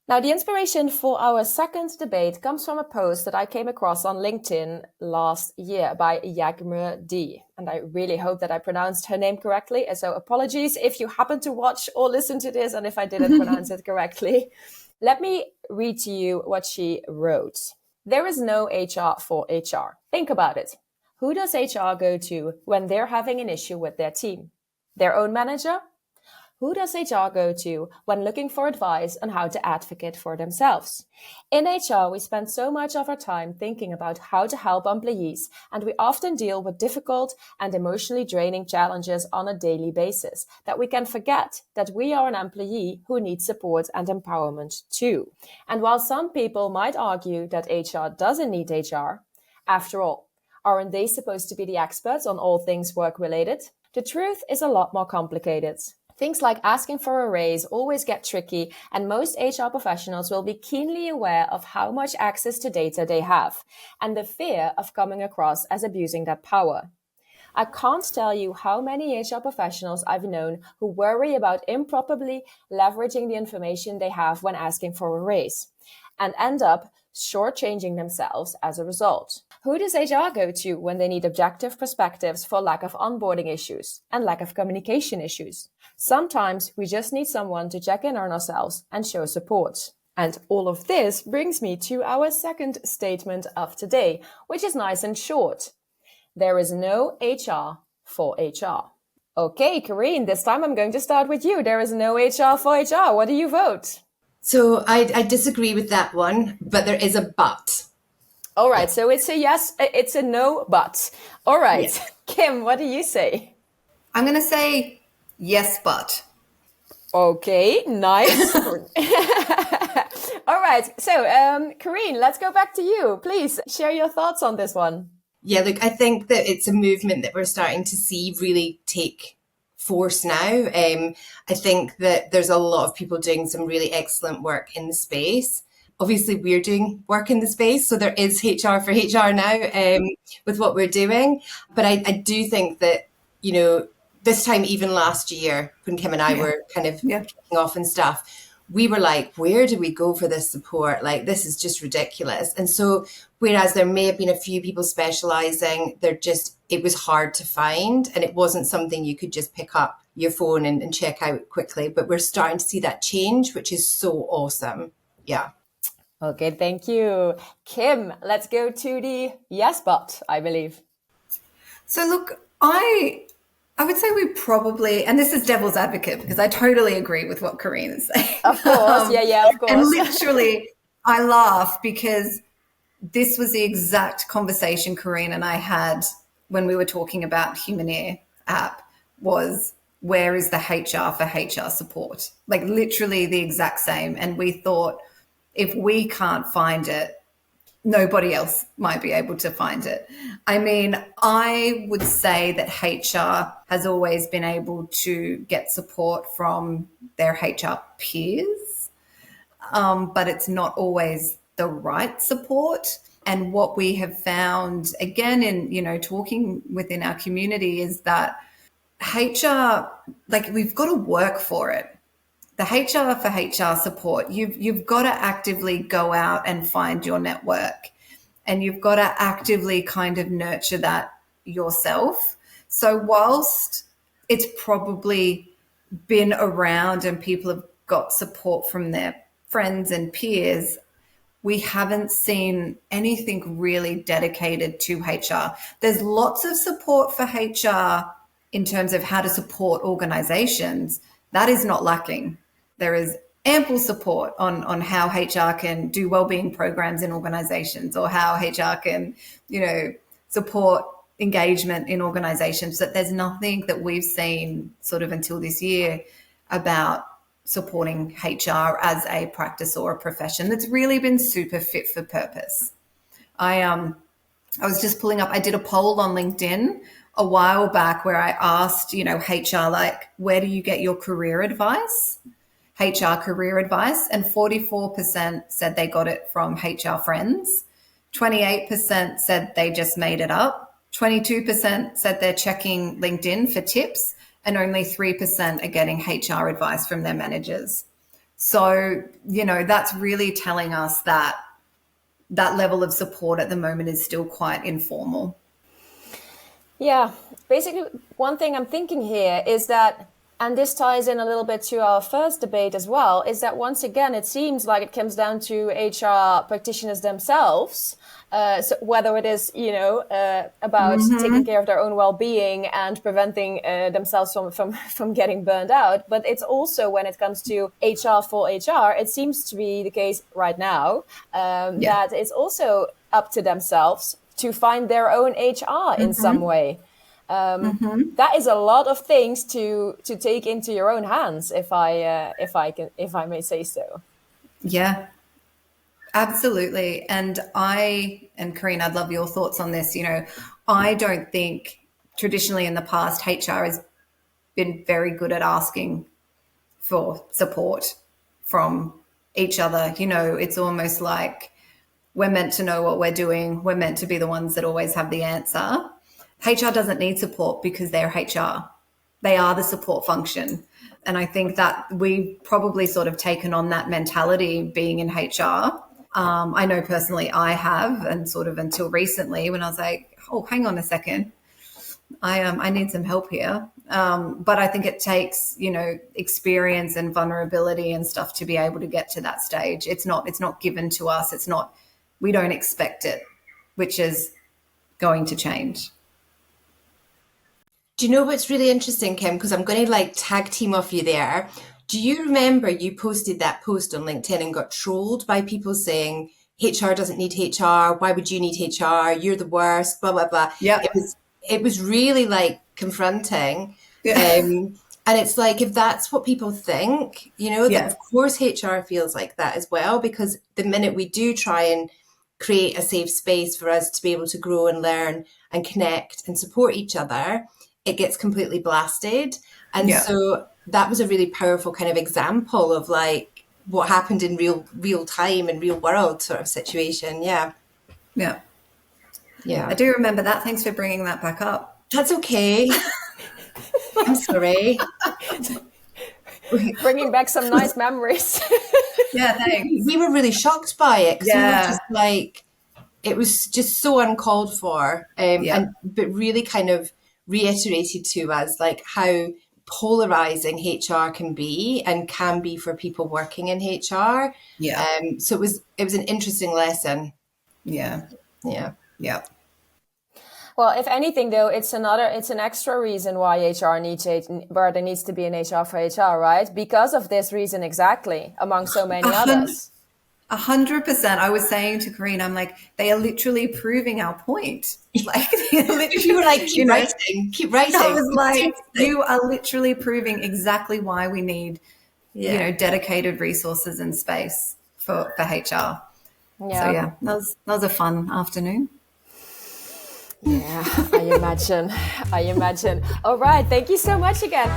Now, the inspiration for our second debate comes from a post that I came across on LinkedIn last year by Yagmur D. And I really hope that I pronounced her name correctly. So apologies if you happen to watch or listen to this and if I didn't pronounce it correctly. Let me read to you what she wrote. There is no HR for HR. Think about it. Who does HR go to when they're having an issue with their team? Their own manager? Who does HR go to when looking for advice on how to advocate for themselves? In HR, we spend so much of our time thinking about how to help employees, and we often deal with difficult and emotionally draining challenges on a daily basis that we can forget that we are an employee who needs support and empowerment too. And while some people might argue that HR doesn't need HR, after all, aren't they supposed to be the experts on all things work-related? The truth is a lot more complicated. Things like asking for a raise always get tricky, and most HR professionals will be keenly aware of how much access to data they have and the fear of coming across as abusing that power. I can't tell you how many HR professionals I've known who worry about improperly leveraging the information they have when asking for a raise and end up shortchanging themselves as a result. Who does HR go to when they need objective perspectives for lack of onboarding issues and lack of communication issues? Sometimes we just need someone to check in on ourselves and show support. And all of this brings me to our second statement of today, which is nice and short. There is no HR for HR. Okay, Karine, this time I'm going to start with you. There is no HR for HR. What do you vote? So I disagree with that one, but there is a but. All right, so it's a yes, it's a no, but. All right, yes. Kim, what do you say? I'm going to say yes, but. Okay, nice. All right, so Karine, let's go back to you. Please share your thoughts on this one. Yeah, look, I think that it's a movement that we're starting to see really take force now. I think that there's a lot of people doing some really excellent work in the space. Obviously, we're doing work in the space, so there is HR for HR now with what we're doing. But I do think that, you know, this time, even last year, when Kim and I were kind of kicking off and stuff, we were like, where do we go for this support? Like, this is just ridiculous. And so, whereas there may have been a few people specializing, it was hard to find, and it wasn't something you could just pick up your phone and check out quickly. But we're starting to see that change, which is so awesome. Yeah. Okay, thank you. Kim, let's go to the yes, but, I believe. So look, I would say we probably, and this is devil's advocate because I totally agree with what Karine is saying. Of course, yeah, of course. And literally, I laugh because this was the exact conversation Karine and I had when we were talking about Humaneer app was, where is the HR for HR support? Like literally the exact same. And we thought, if we can't find it, nobody else might be able to find it. I mean, I would say that HR has always been able to get support from their HR peers, but it's not always the right support. And what we have found, again, in, you know, talking within our community is that HR, like we've got to work for it. The HR for HR support, you've got to actively go out and find your network, and you've got to actively kind of nurture that yourself. So whilst it's probably been around and people have got support from their friends and peers, we haven't seen anything really dedicated to HR. There's lots of support for HR in terms of how to support organizations. That is not lacking. There is ample support on how HR can do wellbeing programs in organizations, or how HR can, you know, support engagement in organizations. But there's nothing that we've seen sort of until this year about supporting HR as a practice or a profession that's really been super fit for purpose. I was just pulling up, I did a poll on LinkedIn a while back where I asked, HR, like, where do you get your career advice? HR career advice. And 44% said they got it from HR friends. 28% said they just made it up. 22% said they're checking LinkedIn for tips. And only 3% are getting HR advice from their managers. So, that's really telling us that level of support at the moment is still quite informal. Yeah, basically one thing I'm thinking here is that, and this ties in a little bit to our first debate as well, is that once again, it seems like it comes down to HR practitioners themselves. So whether it is, about taking care of their own well-being and preventing themselves from getting burned out, but it's also when it comes to HR for HR, it seems to be the case right now that it's also up to themselves to find their own HR in some way. That is a lot of things to take into your own hands, if I may say so. Yeah, absolutely. And Karine, I'd love your thoughts on this. I don't think traditionally in the past HR has been very good at asking for support from each other. It's almost like we're meant to know what we're doing. We're meant to be the ones that always have the answer. HR doesn't need support because they're HR. They are the support function. And I think that we've probably sort of taken on that mentality being in HR. I know personally I have, and sort of until recently when I was like, oh, hang on a second. I need some help here. But I think it takes, experience and vulnerability and stuff to be able to get to that stage. It's not given to us. We don't expect it, which is going to change. Do you know what's really interesting, Kim? Because I'm going to tag team off you there. Do you remember you posted that post on LinkedIn and got trolled by people saying HR doesn't need HR? Why would you need HR? You're the worst, blah, blah, blah. Yeah. It was really confronting. Yeah. And it's if that's what people think, that of course HR feels like that as well, because the minute we do try and create a safe space for us to be able to grow and learn and connect and support each other, it gets completely blasted. And so that was a really powerful kind of example of what happened in real time and real world sort of situation. Yeah. I do remember that. Thanks for bringing that back up. That's okay. I'm sorry. Bringing back some nice memories. Yeah, thanks. We were really shocked by it because we were just it was just so uncalled for, but really kind of reiterated to us how polarizing HR can be for people working in HR. So it was an interesting lesson. Yeah. Well, if anything, though, it's an extra reason why there needs to be an HR for HR, right? Because of this reason exactly, among so many others. 100%. I was saying to Karine, I'm like, they are literally proving our point. You were keep writing. I was like, you are literally proving exactly why we need, dedicated resources and space for HR. Yeah. So that was a fun afternoon. Yeah, I imagine. All right. Thank you so much again.